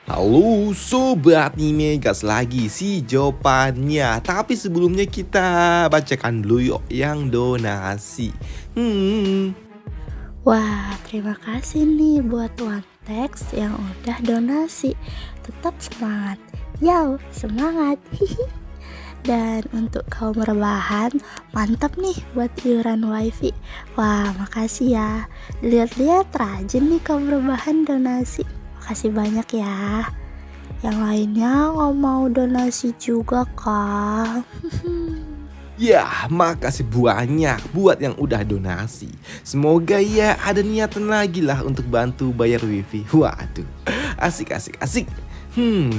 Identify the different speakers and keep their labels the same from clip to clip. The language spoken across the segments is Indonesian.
Speaker 1: Halo Sobat Anime, gas lagi si jawabannya. Tapi sebelumnya kita bacakan dulu yuk yang donasi.
Speaker 2: Wah, terima kasih nih buat One Text yang udah donasi. Tetap semangat. Yo, semangat. Hihi. Dan untuk kaum rebahan, mantap nih buat iuran wifi. Wah, makasih ya. Lihat-lihat rajin nih kaum rebahan donasi. Makasih banyak ya. Yang lainnya nggak mau donasi juga kah?
Speaker 1: Ya, makasih banyak buat yang udah donasi. Semoga ya ada niatan lagi lah untuk bantu bayar wifi. Waduh, asik.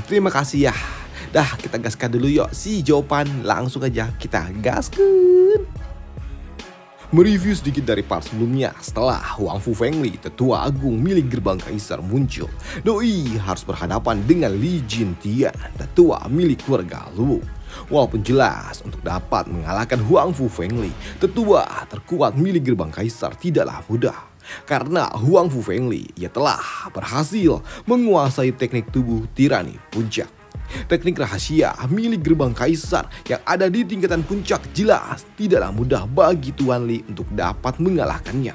Speaker 1: Terima kasih ya. Dah, kita gaskan dulu yuk si jawaban. Langsung aja kita gaskan. Mereview sedikit dari part sebelumnya. Setelah Huang Fu Fengli, tetua agung milik gerbang kaisar muncul, Doi harus berhadapan dengan Li Jintian, tetua milik keluarga Luo. Walaupun jelas untuk dapat mengalahkan Huang Fu Fengli, tetua terkuat milik gerbang kaisar tidaklah mudah. Karena Huang Fu Fengli ia telah berhasil menguasai teknik tubuh tirani puncak. Teknik rahasia milik gerbang kaisar yang ada di tingkatan puncak jelas tidaklah mudah bagi Tuan Li untuk dapat mengalahkannya.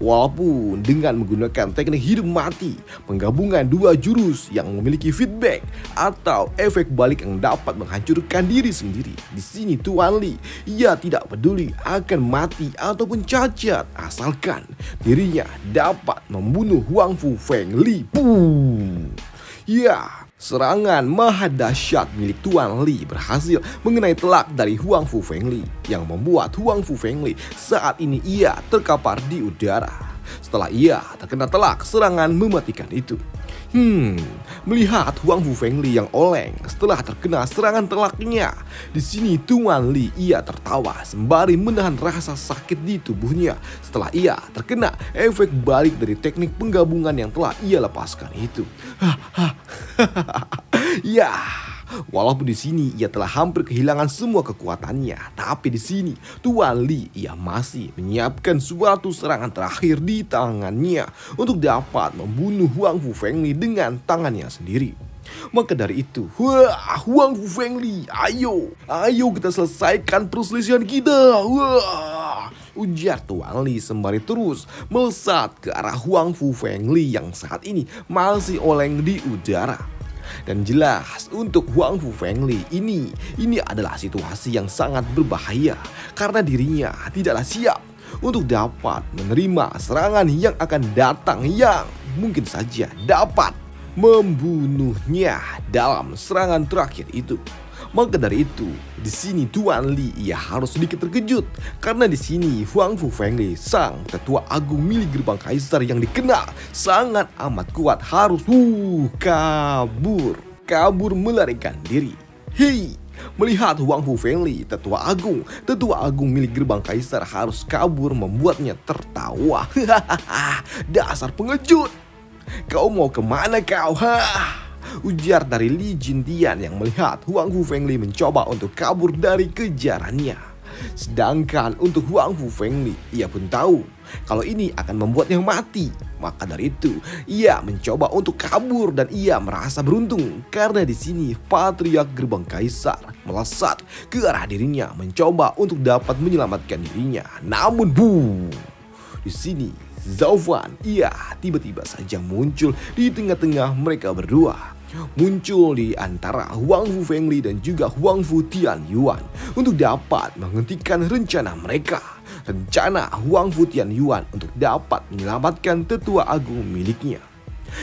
Speaker 1: Walaupun dengan menggunakan teknik hidup mati, penggabungan dua jurus yang memiliki feedback atau efek balik yang dapat menghancurkan diri sendiri. Di sini Tuan Li ia tidak peduli akan mati ataupun cacat asalkan dirinya dapat membunuh Huang Fu Fengli. Ya, serangan maha dahsyat milik Tuan Li berhasil mengenai telak dari Huang Fu Fengli yang membuat Huang Fu Fengli saat ini ia terkapar di udara. Setelah ia terkena telak serangan mematikan itu. Melihat Huang Fu Fengli yang oleng setelah terkena serangan telaknya, di sini Tuan Li ia tertawa sembari menahan rasa sakit di tubuhnya setelah ia terkena efek balik dari teknik penggabungan yang telah ia lepaskan itu. Ya, walaupun di sini ia telah hampir kehilangan semua kekuatannya, tapi di sini Tuan Li ia masih menyiapkan suatu serangan terakhir di tangannya untuk dapat membunuh Huang Fu Fengli dengan tangannya sendiri. Maka dari itu, Huang Fu Fengli, ayo kita selesaikan perselisihan kita. Ujar Tuan Li sembari terus melesat ke arah Huang Fu Fengli yang saat ini masih oleng di udara. Dan jelas untuk Huang Fu Fengli ini adalah situasi yang sangat berbahaya karena dirinya tidaklah siap untuk dapat menerima serangan yang akan datang yang mungkin saja dapat membunuhnya dalam serangan terakhir itu. Maka dari itu, di sini Tuan Li ia harus sedikit terkejut karena di sini Huang Fu Fengli, sang tetua agung milik gerbang kaisar yang dikenal sangat amat kuat harus kabur melarikan diri. Melihat Huang Fu Fengli, tetua agung milik gerbang kaisar harus kabur membuatnya tertawa. Dasar pengecut, kau mau kemana kau? Ujar dari Li Jintian yang melihat Huang Fu Fengli mencoba untuk kabur dari kejarannya. Sedangkan untuk Huang Fu Fengli, ia pun tahu kalau ini akan membuatnya mati. Maka dari itu, ia mencoba untuk kabur dan ia merasa beruntung karena di sini patriark gerbang kaisar melesat ke arah dirinya mencoba untuk dapat menyelamatkan dirinya. Namun di sini Zhao Fan ia tiba-tiba saja muncul di tengah-tengah mereka berdua. Muncul di antara Huang Fu Fengli dan juga Huang Fu Tianyuan untuk dapat menghentikan rencana mereka. Rencana Huang Fu Tianyuan untuk dapat menyelamatkan tetua agung miliknya.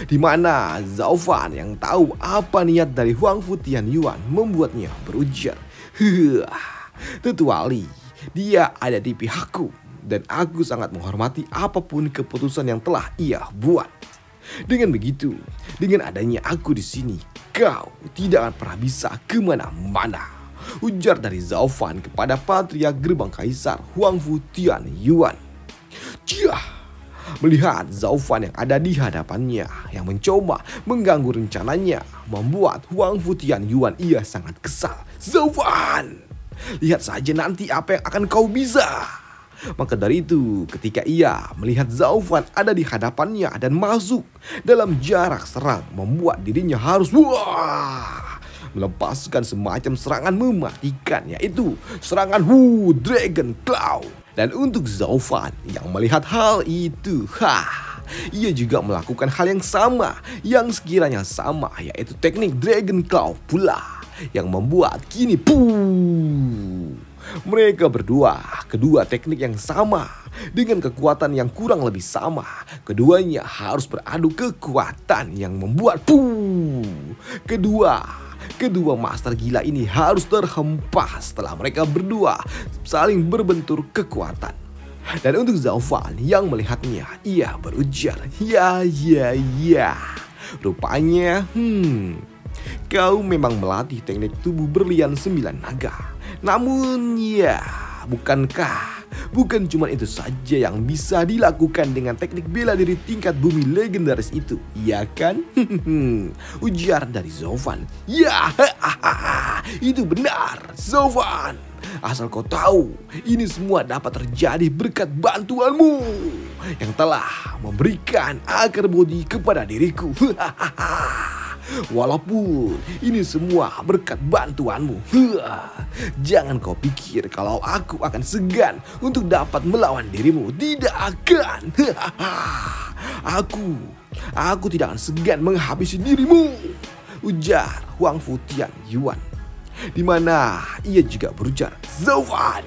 Speaker 1: Di mana Zhao Fan yang tahu apa niat dari Huang Fu Tianyuan membuatnya berujar, Tetua Li, dia ada di pihakku dan aku sangat menghormati apapun keputusan yang telah ia buat. Dengan begitu, dengan adanya aku di sini, kau tidak akan pernah bisa kemana-mana. Ujar dari Zhao Fan kepada patriark gerbang kaisar Huang Fu Tianyuan. Melihat Zhao Fan yang ada di hadapannya yang mencoba mengganggu rencananya, membuat Huang Fu Tianyuan ia sangat kesal. Zhao Fan, lihat saja nanti apa yang akan kau bisa. Maka dari itu, ketika ia melihat Zhao Fan ada di hadapannya dan masuk dalam jarak serang, membuat dirinya harus melepaskan semacam serangan mematikan, yaitu serangan Dragon Claw. Dan untuk Zhao Fan yang melihat hal itu, ia juga melakukan hal yang sama, yang sekiranya sama, yaitu teknik Dragon Claw pula, yang membuat kini mereka berdua, kedua teknik yang sama, dengan kekuatan yang kurang lebih sama. Keduanya harus beradu kekuatan yang membuat Kedua master gila ini harus terhempas setelah mereka berdua saling berbentur kekuatan. Dan untuk Zhao Fan yang melihatnya, ia berujar, ya. Rupanya, kau memang melatih teknik tubuh berlian 9 naga. Namun ya, bukan cuma itu saja yang bisa dilakukan dengan teknik bela diri tingkat bumi legendaris itu, iya kan? Ujar dari Zhao Fan. Ya, itu benar, Zhao Fan. Asal kau tahu, ini semua dapat terjadi berkat bantuanmu yang telah memberikan akar bodi kepada diriku. Walaupun ini semua berkat bantuanmu, jangan kau pikir kalau aku akan segan untuk dapat melawan dirimu. Tidak akan. Aku tidak akan segan menghabisi dirimu, ujar Huang Fu Tianyuan. Di mana ia juga berujar, Zhao Fan,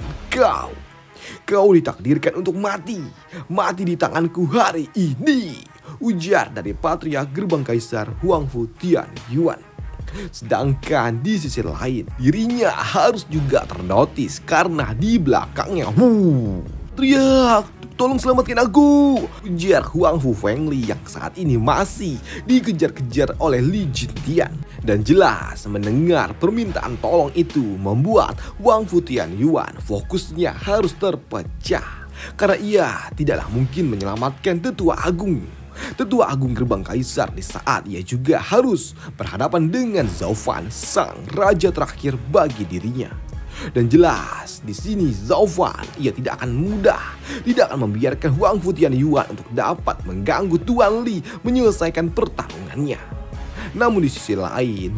Speaker 1: kau ditakdirkan untuk mati di tanganku hari ini, ujar dari Patria Gerbang Kaisar Huang Fu Tianyuan. Sedangkan di sisi lain, dirinya harus juga ternotis karena di belakangnya teriak, tolong selamatkan aku, ujar Huang Fu Fengli yang saat ini masih dikejar-kejar oleh Li Jintian. Dan jelas mendengar permintaan tolong itu membuat Huang Fu Tianyuan fokusnya harus terpecah, karena ia tidaklah mungkin menyelamatkan Tetua Agung Gerbang Kaisar di saat ia juga harus berhadapan dengan Zhao Fan, sang raja terakhir bagi dirinya. Dan jelas di sini Zhao Fan ia tidak akan membiarkan Huang Fu Tianyuan untuk dapat mengganggu Tuan Li menyelesaikan pertarungannya. Namun di sisi lain,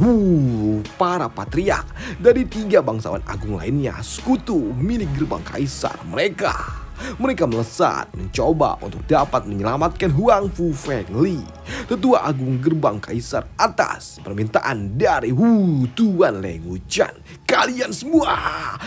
Speaker 1: para patriark dari 3 bangsawan agung lainnya, sekutu milik Gerbang Kaisar, mereka melesat mencoba untuk dapat menyelamatkan Huang Fu Fengli, Tetua Agung Gerbang Kaisar, atas permintaan dari Tuan Leng Wuchan. Kalian semua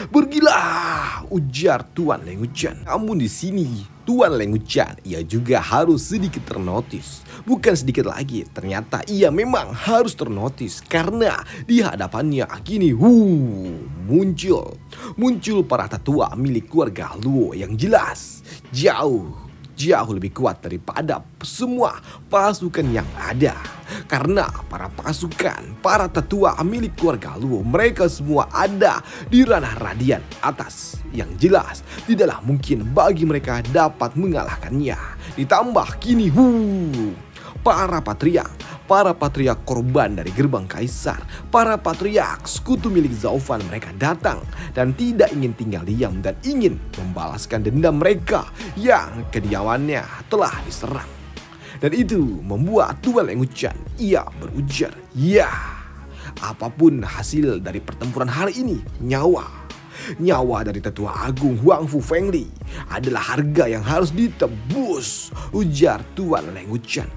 Speaker 1: pergilah, ujar Tuan Leng Wuchan. Namun di sini Tuan Leng Wuchan ia juga harus sedikit ternotis. Bukan sedikit lagi, ternyata ia memang harus ternotis karena di hadapannya kini muncul para tetua milik keluarga Luo yang jelas jauh lebih kuat daripada semua pasukan yang ada. Karena para tetua milik keluarga Luo, mereka semua ada di ranah radian atas, yang jelas tidaklah mungkin bagi mereka dapat mengalahkannya. Ditambah kini para patriark korban dari Gerbang Kaisar, para patriark sekutu milik Zhao Fan, mereka datang dan tidak ingin tinggal diam dan ingin membalaskan dendam mereka yang kediamannya telah diserang. Dan itu membuat Tuan Leng Wuchan ia berujar, ya, apapun hasil dari pertempuran hari ini, nyawa dari Tetua Agung Huang Fu Fengli adalah harga yang harus ditebus, ujar Tuan Leng Wuchan.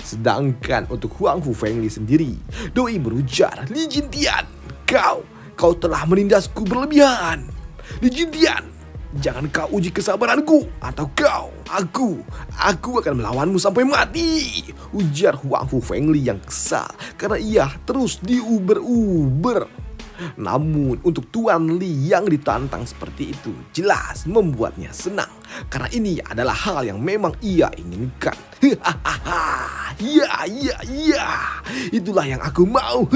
Speaker 1: Sedangkan untuk Huang Fu Fengli sendiri, doi berujar, Li Jintian, kau telah menindasku berlebihan. Li Jintian, jangan kau uji kesabaranku atau aku akan melawanmu sampai mati, ujar Huang Fu Fengli yang kesal karena ia terus diuber-uber. Namun untuk Tuan Li yang ditantang seperti itu jelas membuatnya senang, karena ini adalah hal yang memang ia inginkan. Ya, itulah yang aku mau.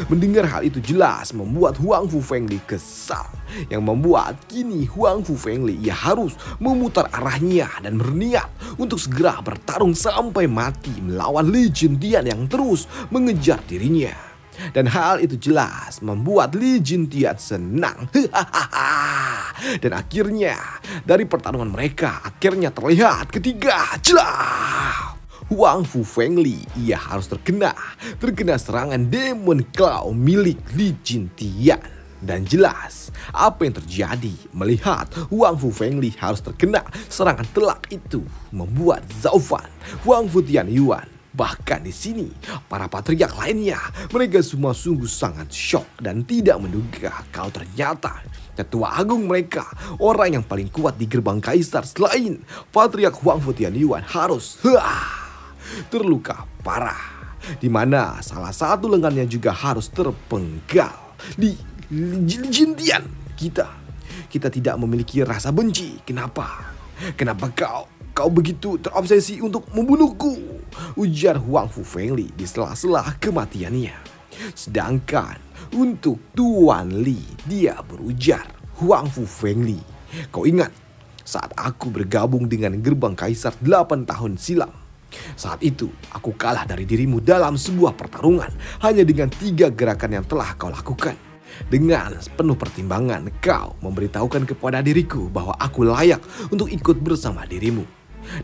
Speaker 1: Mendengar hal itu jelas membuat Huang Fu Fengli kesal, yang membuat kini Huang Fu Fengli ia harus memutar arahnya dan berniat untuk segera bertarung sampai mati melawan Li Jintian yang terus mengejar dirinya. Dan hal itu jelas membuat Li Jintian senang. Dan akhirnya dari pertarungan mereka akhirnya terlihat ketiga. Jelas Huang Fu Fengli ia harus terkena serangan Demon Claw milik Li Jintian. Dan jelas apa yang terjadi melihat Huang Fu Fengli harus terkena serangan telak itu membuat Zhao Fan, Huang Fu Tianyuan, bahkan di sini para patriark lainnya mereka semua sungguh sangat shock dan tidak menduga kalau ternyata Ketua Agung mereka, orang yang paling kuat di gerbang kaisar selain patriark Huang Fu Tianyuan harus terluka parah, di mana salah satu lengannya juga harus terpenggal. Li Jintian, kita tidak memiliki rasa benci. Kenapa kau begitu terobsesi untuk membunuhku? Ujar Huang Fu Fengli di sela-sela kematiannya. Sedangkan untuk Tuan Li, dia berujar, Huang Fu Fengli, kau ingat saat aku bergabung dengan gerbang kaisar 8 tahun silam? Saat itu aku kalah dari dirimu dalam sebuah pertarungan hanya dengan 3 gerakan yang telah kau lakukan. Dengan penuh pertimbangan kau memberitahukan kepada diriku bahwa aku layak untuk ikut bersama dirimu.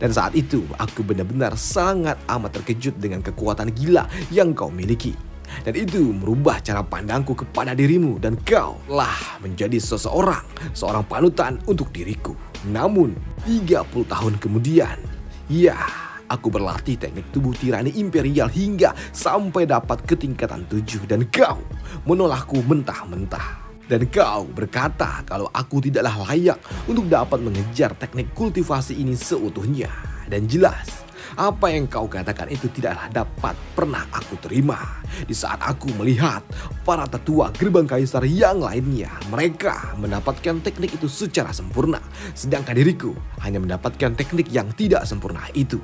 Speaker 1: Dan saat itu aku benar-benar sangat amat terkejut dengan kekuatan gila yang kau miliki. Dan itu merubah cara pandangku kepada dirimu dan kau lah menjadi seorang panutan untuk diriku. Namun 30 tahun kemudian, ya, aku berlatih teknik tubuh tirani imperial hingga sampai dapat ke tingkatan 7 dan kau menolakku mentah-mentah. Dan kau berkata kalau aku tidaklah layak untuk dapat mengejar teknik kultivasi ini seutuhnya. Dan jelas, apa yang kau katakan itu tidaklah dapat pernah aku terima. Di saat aku melihat para tetua gerbang kaisar yang lainnya, mereka mendapatkan teknik itu secara sempurna. Sedangkan diriku hanya mendapatkan teknik yang tidak sempurna itu.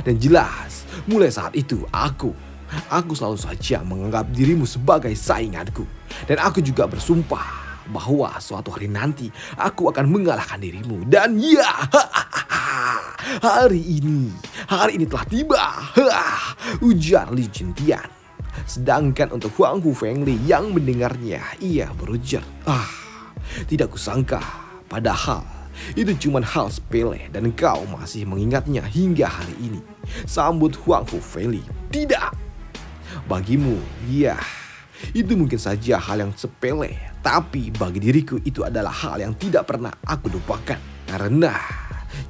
Speaker 1: Dan jelas, mulai saat itu aku selalu saja menganggap dirimu sebagai sainganku. Dan aku juga bersumpah bahwa suatu hari nanti aku akan mengalahkan dirimu. Dan ya, hari ini telah tiba, ujar Li Jintian. Sedangkan untuk Huang Fu Fengli yang mendengarnya, ia berujar, tidak kusangka, padahal itu cuma hal sepele dan kau masih mengingatnya hingga hari ini. Sambut Huang Fu Fengli. Tidak, bagimu, ya, itu mungkin saja hal yang sepele, tapi bagi diriku itu adalah hal yang tidak pernah aku lupakan. Karena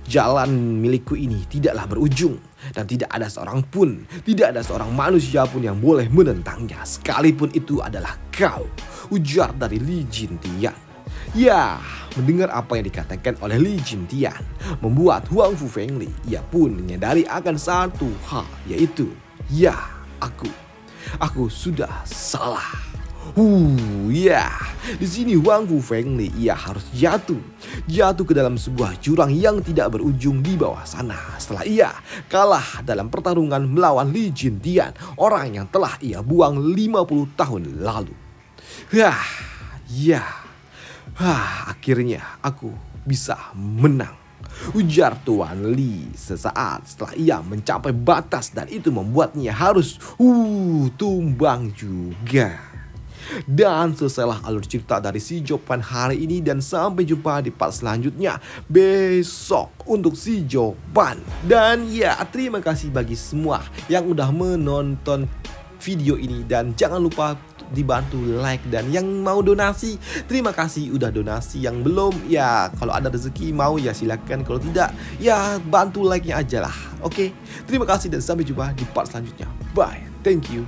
Speaker 1: jalan milikku ini tidaklah berujung dan tidak ada seorang manusia pun yang boleh menentangnya, sekalipun itu adalah kau, ujar dari Li Jintian. Ya, mendengar apa yang dikatakan oleh Li Jintian membuat Huang Fu Fengli ia pun menyadari akan satu hal, yaitu ya, aku sudah salah. Di sini Huang Fu Fengli ia harus jatuh ke dalam sebuah jurang yang tidak berujung di bawah sana setelah ia kalah dalam pertarungan melawan Li Jintian, orang yang telah ia buang 50 tahun lalu. Akhirnya aku bisa menang, ujar Tuan Li sesaat setelah ia mencapai batas dan itu membuatnya harus tumbang juga. Dan selesailah alur cerita dari si Jopan hari ini dan sampai jumpa di part selanjutnya besok untuk si Jopan. Dan ya, terima kasih bagi semua yang udah menonton video ini dan jangan lupa dibantu like, dan yang mau donasi terima kasih udah donasi, yang belum ya kalau ada rezeki mau ya silakan, kalau tidak ya bantu like-nya aja lah. Oke, terima kasih dan sampai jumpa di part selanjutnya. Bye, thank you.